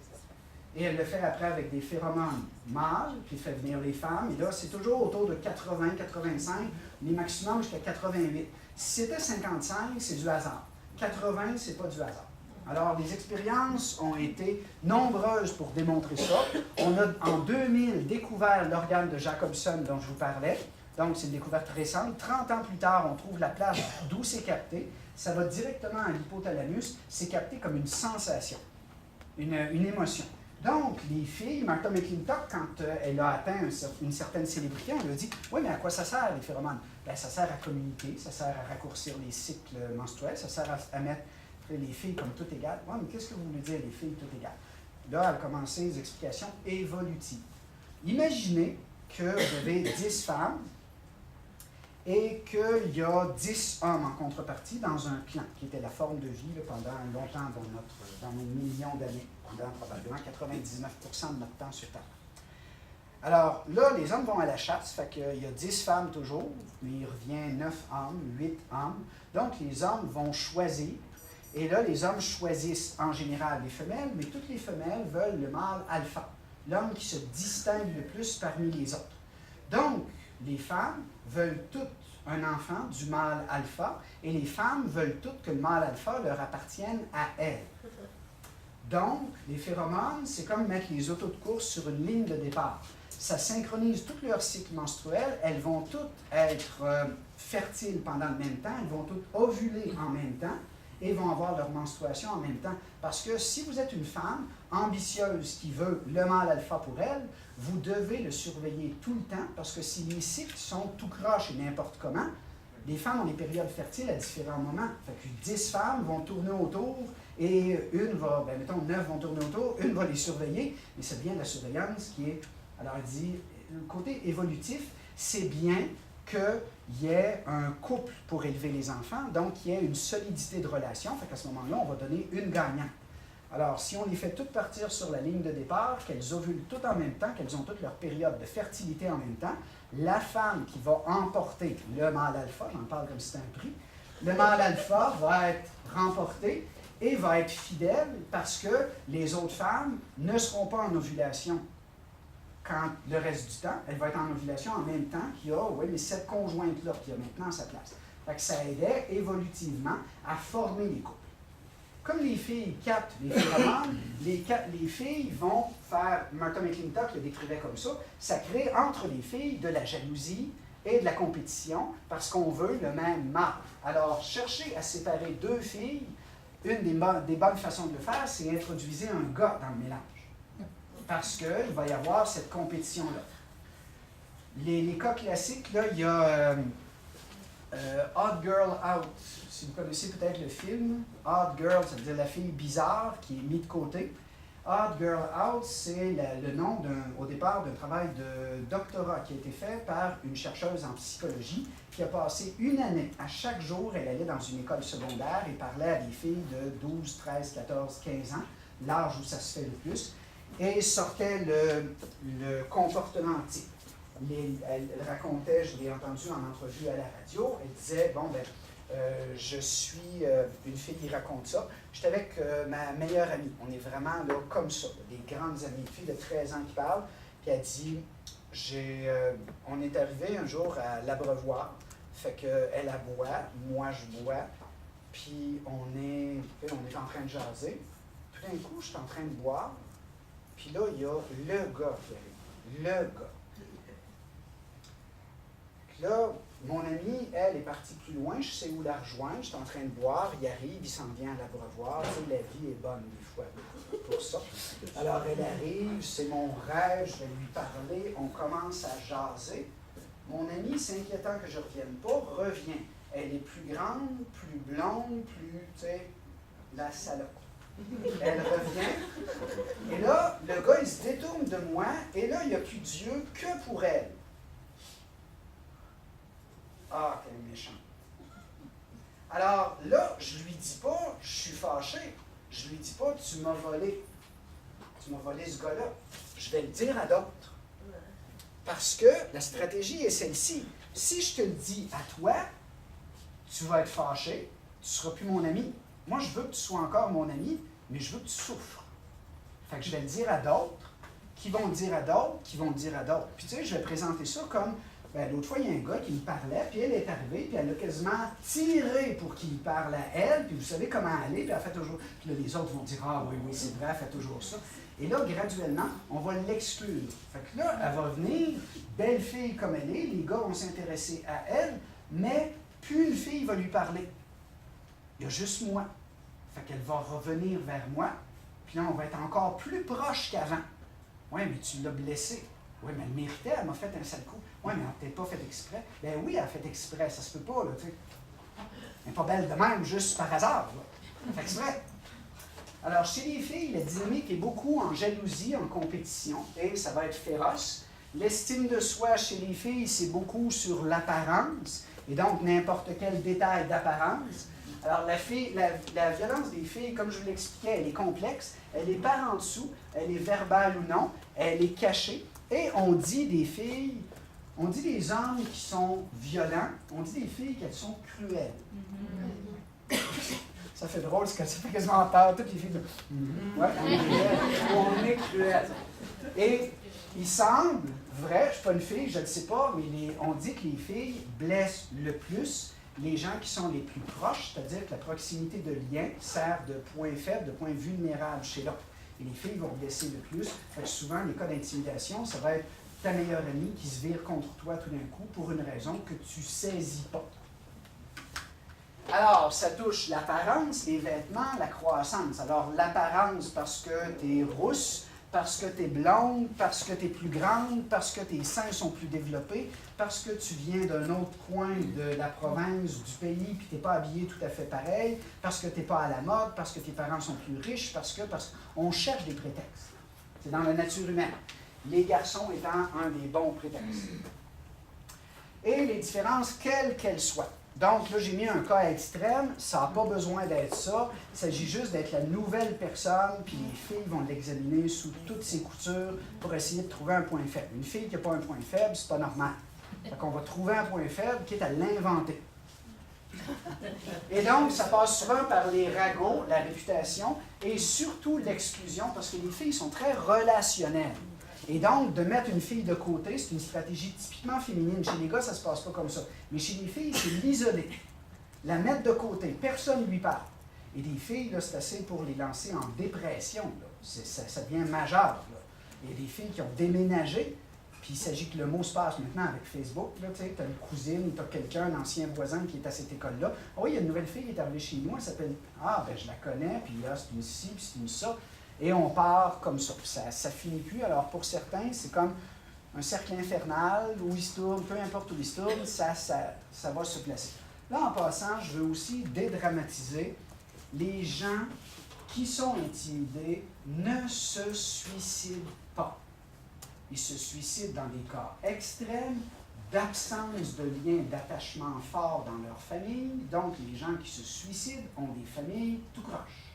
S1: Et elle le fait après avec des phéromones mâles, puis fait venir les femmes, et là, c'est toujours autour de 80, 85, les maximums jusqu'à 88. Si c'était 55, c'est du hasard. 80, c'est pas du hasard. Alors, les expériences ont été nombreuses pour démontrer ça. On a, en 2000, découvert l'organe de Jacobson dont je vous parlais. Donc, c'est une découverte récente. 30 ans plus tard, on trouve la place d'où c'est capté. Ça va directement à l'hypothalamus. C'est capté comme une sensation, une émotion. Donc, les filles, Martha McClintock, quand elle a atteint une certaine célébrité, on lui a dit « Oui, mais à quoi ça sert, les phéromones? » Bien, ça sert à communiquer, ça sert à raccourcir les cycles menstruels, ça sert à mettre les filles comme tout égal. « Oui, mais qu'est-ce que vous voulez dire, les filles tout égales? » Là, elle a commencé les explications évolutives. Imaginez que vous avez 10 femmes et qu'il y a 10 hommes en contrepartie dans un clan, qui était la forme de vie là, pendant longtemps dans nos millions d'années, pendant probablement 99% de notre temps sur Terre. Alors là, les hommes vont à la chasse, fait qu'il y a 10 femmes toujours, mais il revient 9 hommes, 8 hommes. Donc les hommes vont choisir, et là les hommes choisissent en général les femelles, mais toutes les femelles veulent le mâle alpha, l'homme qui se distingue le plus parmi les autres. Donc, les femmes veulent toutes un enfant du mâle alpha, et les femmes veulent toutes que le mâle alpha leur appartienne à elles. Donc, les phéromones, c'est comme mettre les autos de course sur une ligne de départ. Ça synchronise tout leur cycle menstruel. Elles vont toutes être fertiles pendant le même temps. Elles vont toutes ovuler en même temps et vont avoir leur menstruation en même temps. Parce que si vous êtes une femme ambitieuse qui veut le mâle alpha pour elle, vous devez le surveiller tout le temps parce que si les cycles sont tout croche et n'importe comment, les femmes ont des périodes fertiles à différents moments. Fait que 10 femmes vont tourner autour et une va, ben mettons 9 vont tourner autour, une va les surveiller, mais c'est bien de la surveillance qui est... Alors elle dit, le côté évolutif, c'est bien qu'il y ait un couple pour élever les enfants, donc qu'il y ait une solidité de relation, fait qu'à ce moment-là, on va donner une gagnante. Alors, si on les fait toutes partir sur la ligne de départ, qu'elles ovulent toutes en même temps, qu'elles ont toutes leur période de fertilité en même temps, la femme qui va emporter le mâle alpha, j'en parle comme si c'était un prix, le mâle alpha va être remporté et va être fidèle parce que les autres femmes ne seront pas en ovulation quand le reste du temps. Elle va être en ovulation en même temps qu'il y a, oui, mais cette conjointe-là qui a maintenant sa place. Fait que ça aidait évolutivement à former les couples. Comme les filles captent les phéromones, les filles vont faire, Martha McClintock le décrivait comme ça crée entre les filles de la jalousie et de la compétition parce qu'on veut le même mâle. Alors, chercher à séparer deux filles, une des bonnes façons de le faire, c'est introduire un gars dans le mélange. Parce qu'il va y avoir cette compétition-là. Les cas classiques, là, il y a Odd Girl Out. Si vous connaissez peut-être le film, Odd Girl, ça veut dire la fille bizarre qui est mise de côté. Odd Girl Out, c'est le nom au départ d'un travail de doctorat qui a été fait par une chercheuse en psychologie qui a passé une année. À chaque jour, elle allait dans une école secondaire et parlait à des filles de 12, 13, 14, 15 ans, l'âge où ça se fait le plus, et sortait le comportement type. Elle racontait, je l'ai entendu en entrevue à la radio, elle disait, bon, ben, je suis une fille qui raconte ça. J'étais avec ma meilleure amie. On est vraiment là comme ça, des grandes amies, une fille de 13 ans qui parle. Puis elle dit, on est arrivé un jour à l'Abreuvoir, fait qu'elle boit, moi je bois, puis on est en train de jaser. Tout d'un coup, je suis en train de boire, puis là, il y a le gars qui arrive, le gars. Puis là, mon amie, elle, est partie plus loin, je sais où la rejoindre, je suis en train de boire, il arrive, il s'en vient à l'Abreuvoir, tu sais, la vie est bonne des fois pour ça. Alors elle arrive, c'est mon rêve, je vais lui parler, on commence à jaser. Mon amie, s'inquiétant que je ne revienne pas, revient. Elle est plus grande, plus blonde, plus, tu sais, la salope. Elle revient, et là, le gars, il se détourne de moi, et là, il n'y a plus Dieu que pour elle. Ah, quel méchant. Alors là, je lui dis pas, je suis fâché. Je lui dis pas, tu m'as volé. Tu m'as volé ce gars-là. Je vais le dire à d'autres. Parce que la stratégie est celle-ci. Si je te le dis à toi, tu vas être fâché, tu ne seras plus mon ami. Moi, je veux que tu sois encore mon ami, mais je veux que tu souffres. Fait que je vais le dire à d'autres, qui vont le dire à d'autres, qui vont le dire à d'autres. Puis tu sais, je vais présenter ça comme... Ben, l'autre fois, il y a un gars qui me parlait, puis elle est arrivée, puis elle a quasiment tiré pour qu'il parle à elle, puis vous savez comment elle est, puis elle fait toujours... Puis là, les autres vont dire « Ah oui, oui, c'est vrai, elle fait toujours ça. » Et là, graduellement, on va l'exclure. Fait que là, elle va venir, belle fille comme elle est, les gars vont s'intéresser à elle, mais plus une fille va lui parler. Il y a juste moi. Fait qu'elle va revenir vers moi, puis là, on va être encore plus proche qu'avant. « Oui, mais tu l'as blessée. » Oui, mais elle méritait, elle m'a fait un sale coup. Oui, mais elle n'a peut-être pas fait exprès. Ben oui, elle a fait exprès, ça se peut pas, là, tu sais. Elle n'est pas belle de même, juste par hasard, là. Elle fait exprès. Alors, chez les filles, la dynamique est beaucoup en jalousie, en compétition, et ça va être féroce. L'estime de soi chez les filles, c'est beaucoup sur l'apparence, et donc n'importe quel détail d'apparence. Alors, la violence des filles, comme je vous l'expliquais, elle est complexe, elle est par en dessous, elle est verbale ou non, elle est cachée. Et on dit des filles, on dit des hommes qui sont violents, on dit des filles qu'elles sont cruelles. Ça fait drôle, ça fait quasiment peur, toutes les filles de... Ouais, on est cruelles. Et il semble vrai, je ne suis pas une fille, je ne le sais pas, mais on dit que les filles blessent le plus les gens qui sont les plus proches, c'est-à-dire que la proximité de lien sert de point faible, de point vulnérable chez l'autre. Et les filles vont blesser le plus. Fait que souvent, les cas d'intimidation, ça va être ta meilleure amie qui se vire contre toi tout d'un coup pour une raison que tu ne saisis pas. Alors, ça touche l'apparence, les vêtements, la croissance. Alors, l'apparence parce que tu es rousse, parce que tu es blonde, parce que tu es plus grande, parce que tes seins sont plus développés, parce que tu viens d'un autre coin de la province, du pays, puis tu n'es pas habillé tout à fait pareil, parce que tu n'es pas à la mode, parce que tes parents sont plus riches, parce qu'on cherche des prétextes. C'est dans la nature humaine. Les garçons étant un des bons prétextes. Et les différences, quelles qu'elles soient. Donc là, j'ai mis un cas extrême, ça n'a pas besoin d'être ça, il s'agit juste d'être la nouvelle personne, puis les filles vont l'examiner sous toutes ses coutures pour essayer de trouver un point faible. Une fille qui n'a pas un point faible, c'est pas normal. Donc on va trouver un point faible qui est à l'inventer. Et donc, ça passe souvent par les ragots, la réputation, et surtout l'exclusion, parce que les filles sont très relationnelles. Et donc, de mettre une fille de côté, c'est une stratégie typiquement féminine. Chez les gars, ça ne se passe pas comme ça. Mais chez les filles, c'est l'isoler. La mettre de côté, personne ne lui parle. Et des filles, là, c'est assez pour les lancer en dépression. Là. Ça devient majeur. Là. Il y a des filles qui ont déménagé, puis il s'agit que le mot se passe maintenant avec Facebook. Tu as une cousine, tu as quelqu'un, un ancien voisin qui est à cette école-là. Oh, il y a une nouvelle fille qui est arrivée chez nous, elle s'appelle... Ah, ben je la connais, puis là, c'est une ci, puis c'est une ça. Et on part comme ça. Ça finit plus. Alors, pour certains, c'est comme un cercle infernal où il se tourne, peu importe où il se tourne, ça va se placer. Là, en passant, je veux aussi dédramatiser les gens qui sont intimidés ne se suicident pas. Ils se suicident dans des cas extrêmes, d'absence de liens d'attachement fort dans leur famille. Donc, les gens qui se suicident ont des familles tout croche.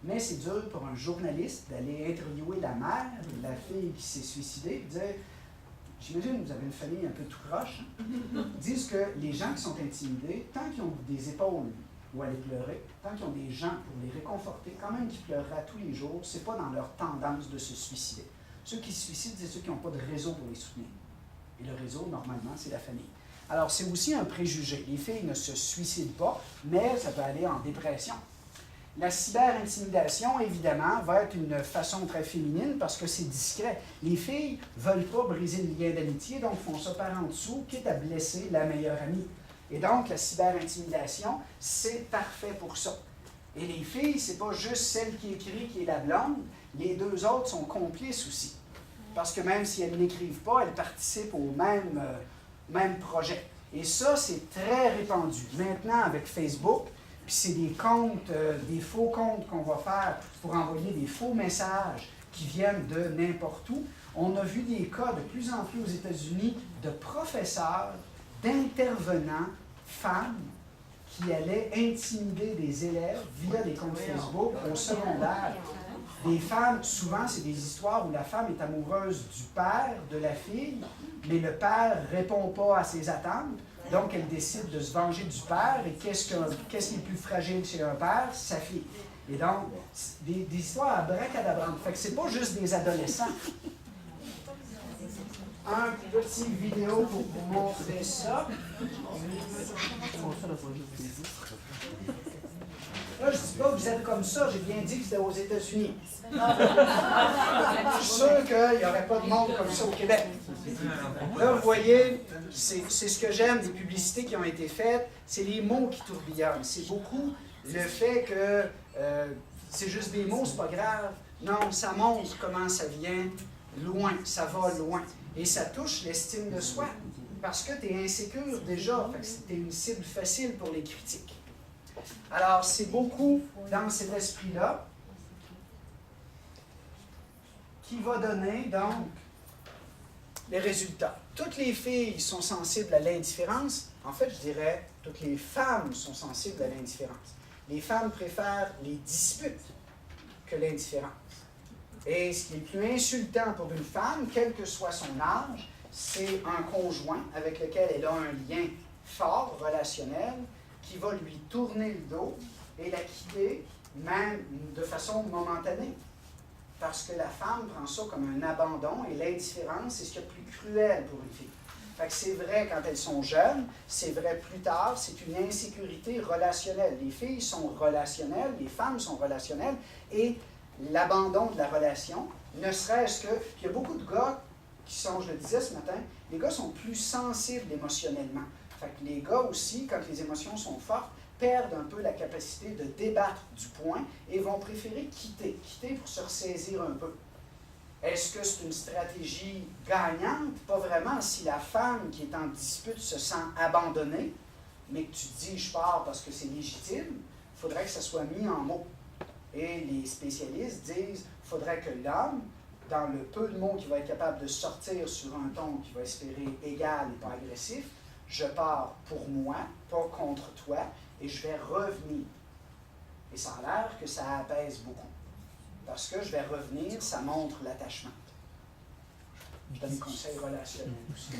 S1: Mais c'est dur pour un journaliste d'aller interviewer la mère de la fille qui s'est suicidée et dire « J'imagine que vous avez une famille un peu tout croche. Hein? » Ils disent que les gens qui sont intimidés, tant qu'ils ont des épaules où aller pleurer, tant qu'ils ont des gens pour les réconforter, quand même qu'ils pleureraient tous les jours, c'est pas dans leur tendance de se suicider. Ceux qui se suicident, c'est ceux qui n'ont pas de réseau pour les soutenir. Et le réseau, normalement, c'est la famille. Alors, c'est aussi un préjugé. Les filles ne se suicident pas, mais ça peut aller en dépression. La cyber-intimidation, évidemment, va être une façon très féminine parce que c'est discret. Les filles ne veulent pas briser le lien d'amitié, donc font ça par en dessous, quitte à blesser la meilleure amie. Et donc, la cyber-intimidation, c'est parfait pour ça. Et les filles, c'est pas juste celle qui écrit qui est la blonde, les deux autres sont complices aussi. Parce que même si elles n'écrivent pas, elles participent au même projet. Et ça, c'est très répandu. Maintenant, avec Facebook, puis c'est des comptes, des faux comptes qu'on va faire pour envoyer des faux messages qui viennent de n'importe où. On a vu des cas de plus en plus aux États-Unis de professeurs, d'intervenants, femmes, qui allaient intimider des élèves via des comptes Facebook au secondaire. Des femmes, souvent, c'est des histoires où la femme est amoureuse du père de la fille, mais le père ne répond pas à ses attentes. Donc, elle décide de se venger du père. Et qu'est-ce qui est plus fragile chez un père? Sa fille. Et donc, des histoires à bracadabrantes. Fait que c'est pas juste des adolescents. Un petit vidéo pour vous montrer ça. Là, je ne dis pas que vous êtes comme ça, j'ai bien dit que c'était aux États-Unis. Je suis sûr qu'il n'y aurait pas de monde comme ça au Québec. Là, vous voyez, c'est ce que j'aime des publicités qui ont été faites, c'est les mots qui tourbillonnent. C'est beaucoup le fait que c'est juste des mots, c'est pas grave. Non, ça montre comment ça vient loin, ça va loin. Et ça touche l'estime de soi, parce que tu es insécure déjà, fait que tu es une cible facile pour les critiques. Alors, c'est beaucoup dans cet esprit-là qui va donner, donc, les résultats. Toutes les filles sont sensibles à l'indifférence. En fait, je dirais, toutes les femmes sont sensibles à l'indifférence. Les femmes préfèrent les disputes que l'indifférence. Et ce qui est le plus insultant pour une femme, quel que soit son âge, c'est un conjoint avec lequel elle a un lien fort, relationnel, qui va lui tourner le dos et la quitter, même de façon momentanée. Parce que la femme prend ça comme un abandon et l'indifférence, c'est ce qu'il y a de plus cruel pour une fille. Fait que c'est vrai quand elles sont jeunes, c'est vrai plus tard, c'est une insécurité relationnelle. Les filles sont relationnelles, les femmes sont relationnelles, et l'abandon de la relation, ne serait-ce que... Puis il y a beaucoup de gars qui sont, je le disais ce matin, les gars sont plus sensibles émotionnellement. Fait que les gars aussi, quand les émotions sont fortes, perdent un peu la capacité de débattre du point et vont préférer quitter pour se ressaisir un peu. Est-ce que c'est une stratégie gagnante? Pas vraiment. Si la femme qui est en dispute se sent abandonnée, mais que tu dis « je pars parce que c'est légitime », il faudrait que ça soit mis en mots. Et les spécialistes disent qu'il faudrait que l'homme, dans le peu de mots qu'il va être capable de sortir sur un ton qui va espérer égal et pas agressif, je pars pour moi, pas contre toi, et je vais revenir. Et ça a l'air que ça apaise beaucoup. Parce que je vais revenir, ça montre l'attachement. Je donne conseil relationnel aussi.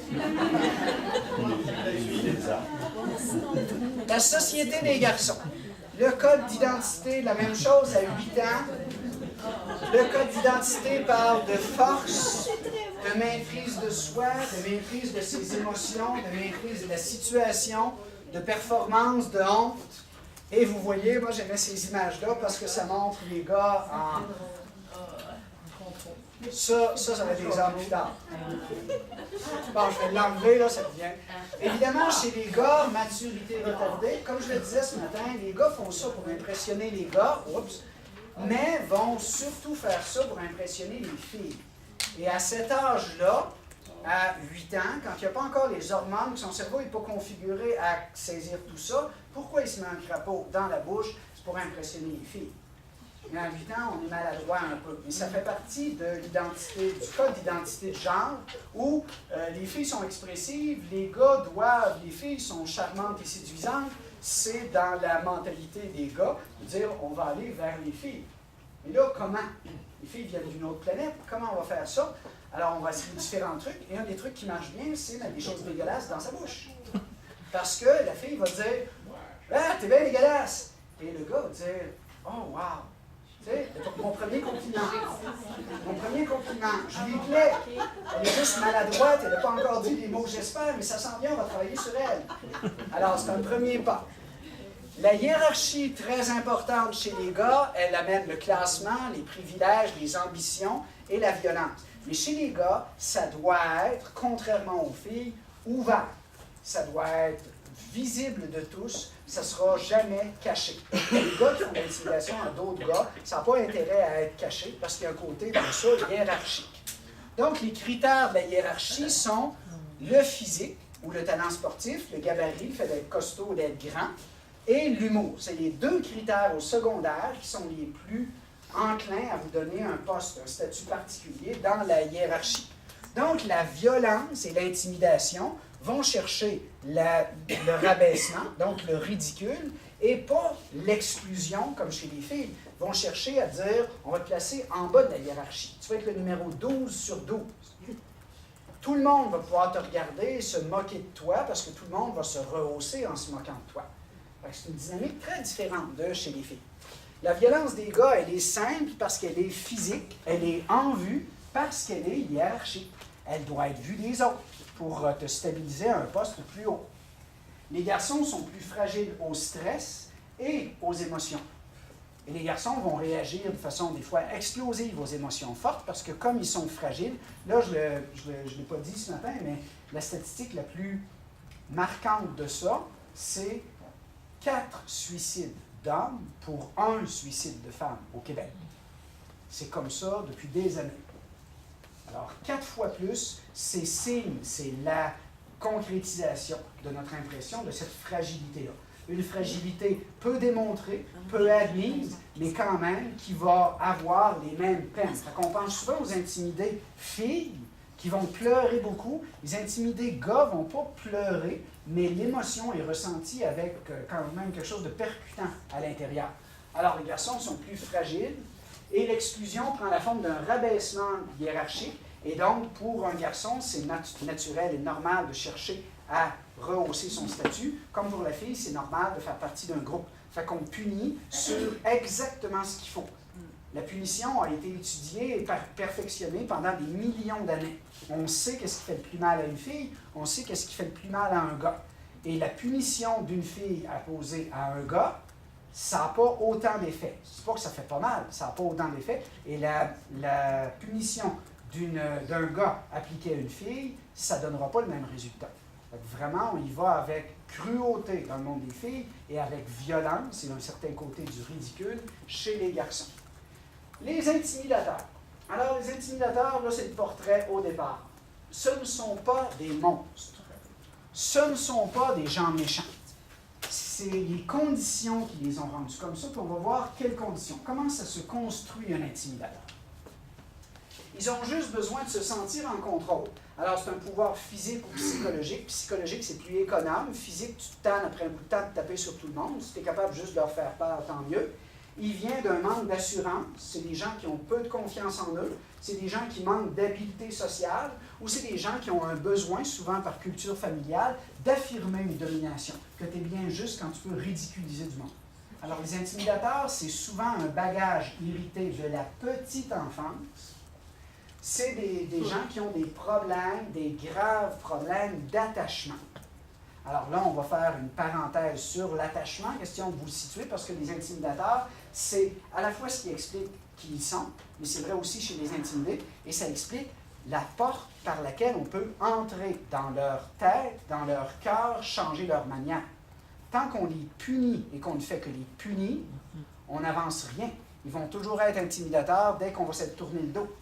S1: La société des garçons. Le code d'identité, la même chose à 8 ans. Le code d'identité parle de force, de maîtrise de soi, de maîtrise de ses émotions, de maîtrise de la situation, de performance, de honte. Et vous voyez, moi j'aimais ces images-là parce que ça montre les gars en... Ça va être des hommes plus tard. Bon, je vais l'enlever, là, ça devient... Évidemment, chez les gars, maturité retardée, comme je le disais ce matin, les gars font ça pour impressionner les gars, mais vont surtout faire ça pour impressionner les filles. Et à cet âge-là, à 8 ans, quand il n'y a pas encore les hormones, que son cerveau n'est pas configuré à saisir tout ça, pourquoi il se met un crapaud dans la bouche? C'est pour impressionner les filles. Mais à 8 ans, on est maladroit un peu. Mais ça fait partie de l'identité, du code d'identité de genre, où les filles sont expressives, les gars doivent, les filles sont charmantes et séduisantes. C'est dans la mentalité des gars de dire on va aller vers les filles. Mais là, comment? Les filles viennent d'une autre planète, comment on va faire ça? Alors, on va essayer différents trucs, et un des trucs qui marche bien, c'est mettre des choses dégueulasses dans sa bouche. Parce que la fille va dire « Ah, t'es bien dégueulasse! » Et le gars va dire « Oh, wow! » Tu sais, mon premier compliment. Mon premier compliment. Je lui plais. Elle est juste maladroite, elle n'a pas encore dit les mots que j'espère, mais ça sent bien, on va travailler sur elle. Alors, c'est un premier pas. La hiérarchie très importante chez les gars, elle amène le classement, les privilèges, les ambitions et la violence. Mais chez les gars, ça doit être, contrairement aux filles, ouvert. Ça doit être visible de tous, ça ne sera jamais caché. Les gars qui font de l'intimidation à d'autres gars, ça n'a pas intérêt à être caché parce qu'il y a un côté dans ça hiérarchique. Donc, les critères de la hiérarchie sont le physique ou le talent sportif, le gabarit, le fait d'être costaud, d'être grand, et l'humour. C'est les deux critères au secondaire qui sont les plus enclins à vous donner un poste, un statut particulier dans la hiérarchie. Donc, la violence et l'intimidation vont chercher le rabaissement, donc le ridicule, et pas l'exclusion, comme chez les filles, vont chercher à dire, on va te placer en bas de la hiérarchie. Tu vas être le numéro 12 sur 12. Tout le monde va pouvoir te regarder et se moquer de toi, parce que tout le monde va se rehausser en se moquant de toi. C'est une dynamique très différente de chez les filles. La violence des gars, elle est simple parce qu'elle est physique, elle est en vue parce qu'elle est hiérarchique. Elle doit être vue des autres pour te stabiliser à un poste plus haut. Les garçons sont plus fragiles au stress et aux émotions. Et les garçons vont réagir de façon des fois explosive aux émotions fortes parce que comme ils sont fragiles, là je ne l'ai pas dit ce matin, mais la statistique la plus marquante de ça, c'est 4 suicides d'hommes pour 1 suicide de femmes au Québec. C'est comme ça depuis des années. Alors, 4 fois plus, c'est signe, c'est la concrétisation de notre impression de cette fragilité-là. Une fragilité peu démontrée, peu admise, mais quand même qui va avoir les mêmes peines. On pense souvent aux intimidés filles qui vont pleurer beaucoup. Les intimidés gars ne vont pas pleurer, mais l'émotion est ressentie avec quand même quelque chose de percutant à l'intérieur. Alors, les garçons sont plus fragiles et l'exclusion prend la forme d'un rabaissement hiérarchique. Et donc, pour un garçon, c'est naturel et normal de chercher à rehausser son statut. Comme pour la fille, c'est normal de faire partie d'un groupe. Fait qu'on punit sur exactement ce qu'il faut. La punition a été étudiée et perfectionnée pendant des millions d'années. On sait qu'est-ce qui fait le plus mal à une fille, on sait qu'est-ce qui fait le plus mal à un gars. Et la punition d'une fille apposée à un gars, ça n'a pas autant d'effet. C'est pas que ça fait pas mal, ça n'a pas autant d'effet. Et la punition d'un gars appliqué à une fille, ça ne donnera pas le même résultat. Donc vraiment, on y va avec cruauté dans le monde des filles et avec violence et d'un certain côté du ridicule chez les garçons. Les intimidateurs. Alors, les intimidateurs, là, c'est le portrait au départ. Ce ne sont pas des monstres. Ce ne sont pas des gens méchants. C'est les conditions qui les ont rendus comme ça, puis on va voir quelles conditions. Comment ça se construit un intimidateur? Ils ont juste besoin de se sentir en contrôle. Alors, c'est un pouvoir physique ou psychologique. Psychologique, c'est plus économe. Physique, tu te tannes après un bout de temps de taper sur tout le monde. Si tu es capable juste de leur faire peur, tant mieux. Il vient d'un manque d'assurance. C'est des gens qui ont peu de confiance en eux. c'est des gens qui manquent d'habileté sociale, ou c'est des gens qui ont un besoin, souvent par culture familiale, d'affirmer une domination, que tu es bien juste quand tu peux ridiculiser du monde. Alors, les intimidateurs, c'est souvent un bagage hérité de la petite enfance. C'est des gens qui ont des problèmes, des graves problèmes d'attachement. Alors là, on va faire une parenthèse sur l'attachement, question de vous le situer, parce que les intimidateurs, c'est à la fois ce qui explique qui ils sont, mais c'est vrai aussi chez les intimidés, et ça explique la porte par laquelle on peut entrer dans leur tête, dans leur cœur, changer leur manière. Tant qu'on les punit et qu'on ne fait que les punir, on n'avance rien. Ils vont toujours être intimidateurs dès qu'on va s'être tourné le dos.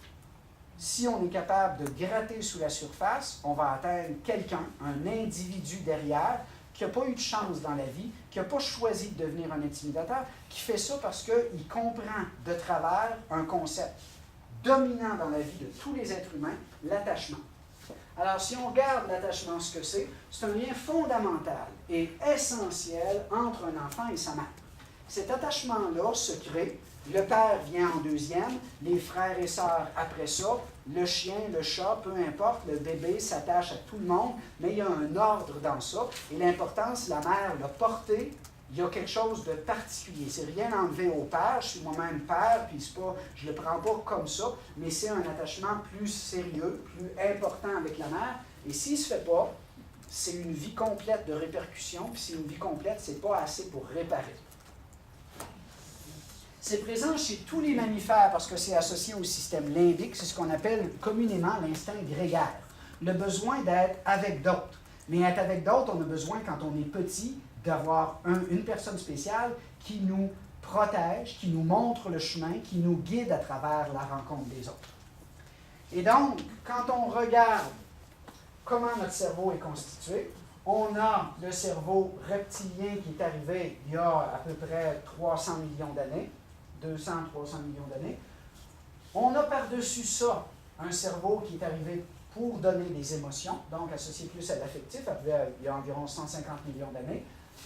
S1: Si on est capable de gratter sous la surface, on va atteindre quelqu'un, un individu derrière, qui n'a pas eu de chance dans la vie, qui n'a pas choisi de devenir un intimidateur, qui fait ça parce qu'il comprend de travers un concept dominant dans la vie de tous les êtres humains, l'attachement. Alors, si on regarde l'attachement, ce que c'est un lien fondamental et essentiel entre un enfant et sa mère. Cet attachement-là se crée, le père vient en deuxième, les frères et sœurs après ça, le chien, le chat, peu importe, le bébé s'attache à tout le monde, mais il y a un ordre dans ça, et l'importance, la mère l'a porté, il y a quelque chose de particulier. C'est rien enlevé au père, je suis moi-même père, puis c'est pas, je ne le prends pas comme ça, mais c'est un attachement plus sérieux, plus important avec la mère, et s'il ne se fait pas, c'est une vie complète de répercussions, puis c'est une vie complète, c'est pas assez pour réparer. C'est présent chez tous les mammifères parce que c'est associé au système limbique, c'est ce qu'on appelle communément l'instinct grégaire, le besoin d'être avec d'autres. Mais être avec d'autres, on a besoin, quand on est petit, d'avoir une personne spéciale qui nous protège, qui nous montre le chemin, qui nous guide à travers la rencontre des autres. Et donc, quand on regarde comment notre cerveau est constitué, on a le cerveau reptilien qui est arrivé il y a à peu près 300 millions d'années, 200-300 millions d'années. On a par-dessus ça un cerveau qui est arrivé pour donner des émotions, donc associé plus à l'affectif, il y a environ 150 millions d'années.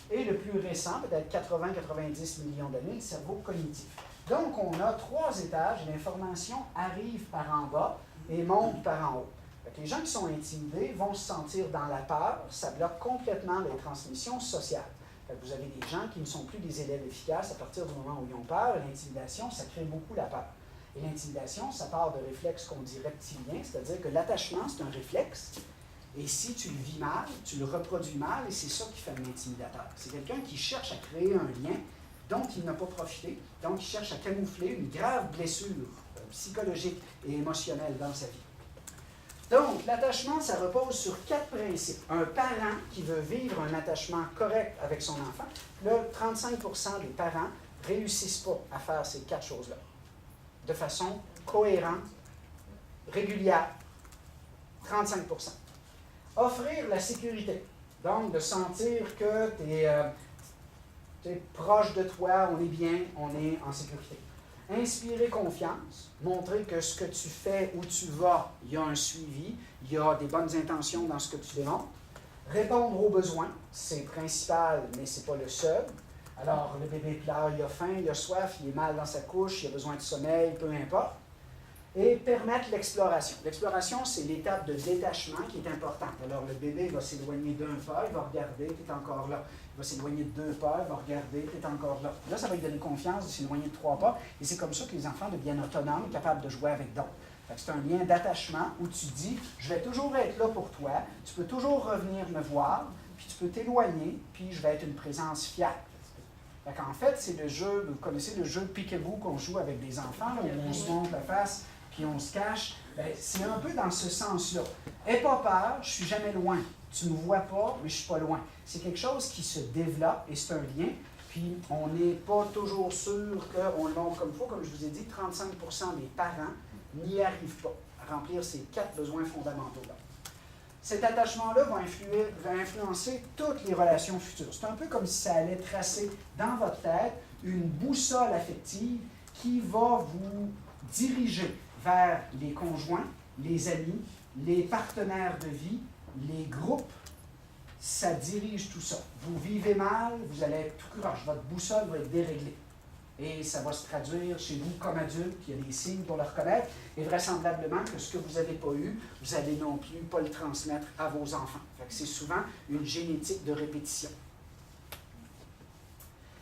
S1: Et le plus récent, peut-être 80-90 millions d'années, le cerveau cognitif. Donc, on a 3 étages, l'information arrive par en bas et monte par en haut. Les gens qui sont intimidés vont se sentir dans la peur, ça bloque complètement les transmissions sociales. Vous avez des gens qui ne sont plus des élèves efficaces à partir du moment où ils ont peur. L'intimidation, ça crée beaucoup la peur. Et l'intimidation, ça part de réflexes qu'on dit reptiliens, c'est-à-dire que l'attachement, c'est un réflexe. Et si tu le vis mal, tu le reproduis mal, et c'est ça qui fait un intimidateur. C'est quelqu'un qui cherche à créer un lien dont il n'a pas profité, donc il cherche à camoufler une grave blessure psychologique et émotionnelle dans sa vie. Donc, l'attachement, ça repose sur 4 principes. Un parent qui veut vivre un attachement correct avec son enfant, là, 35% des parents ne réussissent pas à faire ces 4 choses-là de façon cohérente, régulière. 35%. Offrir la sécurité. Donc, de sentir que tu es proche de toi, on est bien, on est en sécurité. Inspirer confiance, montrer que ce que tu fais, où tu vas, il y a un suivi, il y a des bonnes intentions dans ce que tu démontres. Répondre aux besoins, c'est principal, mais ce n'est pas le seul. Alors, le bébé pleure, il a faim, il a soif, il est mal dans sa couche, il a besoin de sommeil, peu importe. Et permettre l'exploration. L'exploration, c'est l'étape de détachement qui est importante. Alors, le bébé va s'éloigner d'un pas, il va regarder, tu es encore là. Il va s'éloigner de 2 pas, il va regarder, tu es encore là. Là, ça va lui donner confiance de s'éloigner de 3 pas. Et c'est comme ça que les enfants deviennent autonomes, capables de jouer avec d'autres. C'est un lien d'attachement où tu dis, je vais toujours être là pour toi, tu peux toujours revenir me voir, puis tu peux t'éloigner, puis je vais être une présence fiable. En fait, c'est le jeu, vous connaissez le jeu Peek-a-Boo qu'on joue avec des enfants, là, où on se montre la face, puis on se cache. Bien, c'est un peu dans ce sens-là. Aie pas peur, je suis jamais loin. Tu ne me vois pas, mais je suis pas loin. C'est quelque chose qui se développe et c'est un lien. Puis on n'est pas toujours sûr qu'on le montre comme il faut. Comme je vous ai dit, 35% des parents n'y arrivent pas à remplir ces 4 besoins fondamentaux-là. Cet attachement-là va influencer toutes les relations futures. C'est un peu comme si ça allait tracer dans votre tête une boussole affective qui va vous diriger vers les conjoints, les amis, les partenaires de vie, les groupes. Ça dirige tout ça. Vous vivez mal, vous allez être tout croche. Votre boussole va être déréglée. Et ça va se traduire chez vous comme adulte, il y a des signes pour le reconnaître, et vraisemblablement que ce que vous n'avez pas eu, vous n'allez non plus pas le transmettre à vos enfants. C'est souvent une génétique de répétition.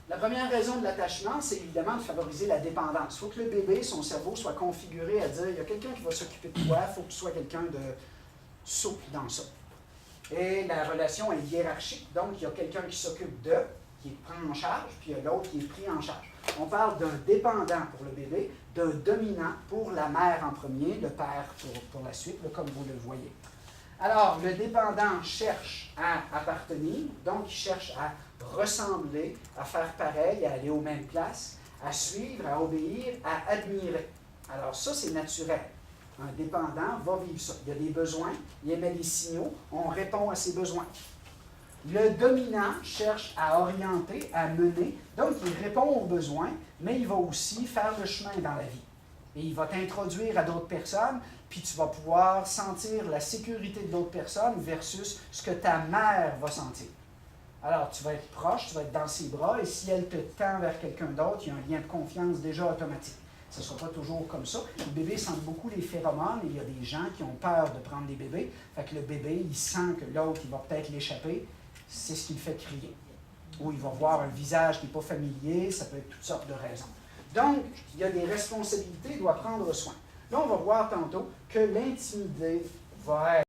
S1: La première raison de l'attachement, c'est évidemment de favoriser la dépendance. Il faut que le bébé, son cerveau, soit configuré à dire, il y a quelqu'un qui va s'occuper de toi, il faut que tu sois quelqu'un de souple dans ça. Et la relation est hiérarchique, donc il y a quelqu'un qui s'occupe d'eux, qui est pris en charge, puis il y a l'autre qui est pris en charge. On parle d'un dépendant pour le bébé, d'un dominant pour la mère en premier, le père pour la suite, là, comme vous le voyez. Alors, le dépendant cherche à appartenir, donc il cherche à ressembler, à faire pareil, à aller aux mêmes places, à suivre, à obéir, à admirer. Alors ça, c'est naturel. Un dépendant va vivre ça. Il y a des besoins, il émet des signaux, on répond à ses besoins. Le dominant cherche à orienter, à mener, donc il répond aux besoins, mais il va aussi faire le chemin dans la vie. Et il va t'introduire à d'autres personnes, puis tu vas pouvoir sentir la sécurité de d'autres personnes versus ce que ta mère va sentir. Alors, tu vas être proche, tu vas être dans ses bras, et si elle te tend vers quelqu'un d'autre, il y a un lien de confiance déjà automatique. Ce ne sera pas toujours comme ça. Le bébé sent beaucoup les phéromones, et il y a des gens qui ont peur de prendre des bébés. Fait que le bébé, il sent que l'autre, il va peut-être l'échapper. C'est ce qui le fait crier. Ou il va voir un visage qui n'est pas familier, ça peut être toutes sortes de raisons. Donc, il y a des responsabilités, il doit prendre soin. Là, on va voir tantôt que l'intimité va être